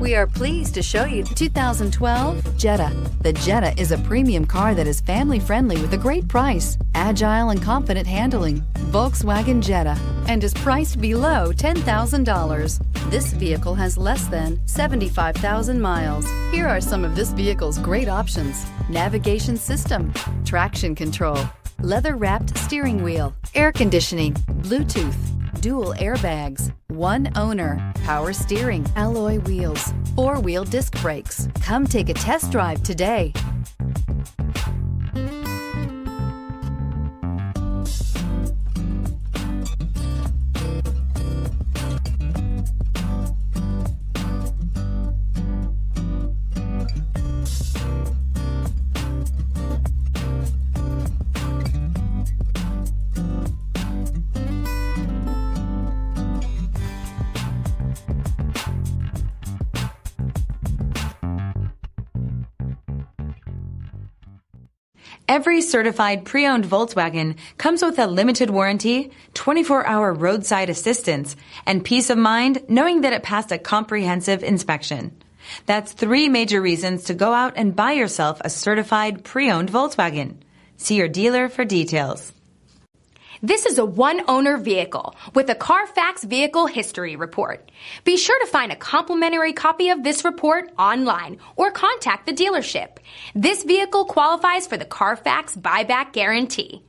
We are pleased to show you the 2012 Jetta. The Jetta is a premium car that is family-friendly with a great price, agile and confident handling. Volkswagen Jetta, and is priced below $10,000. This vehicle has less than 75,000 miles. Here are some of this vehicle's great options: navigation system, traction control, leather-wrapped steering wheel, air conditioning, Bluetooth, dual airbags, one owner, power steering, alloy wheels, four-wheel disc brakes. Come take a test drive today. Every certified pre-owned Volkswagen comes with a limited warranty, 24-hour roadside assistance, and peace of mind knowing that it passed a comprehensive inspection. That's 3 major reasons to go out and buy yourself a certified pre-owned Volkswagen. See your dealer for details. This is a one-owner vehicle with a CARFAX Vehicle History Report. Be sure to find a complimentary copy of this report online or contact the dealership. This vehicle qualifies for the CARFAX Buyback Guarantee.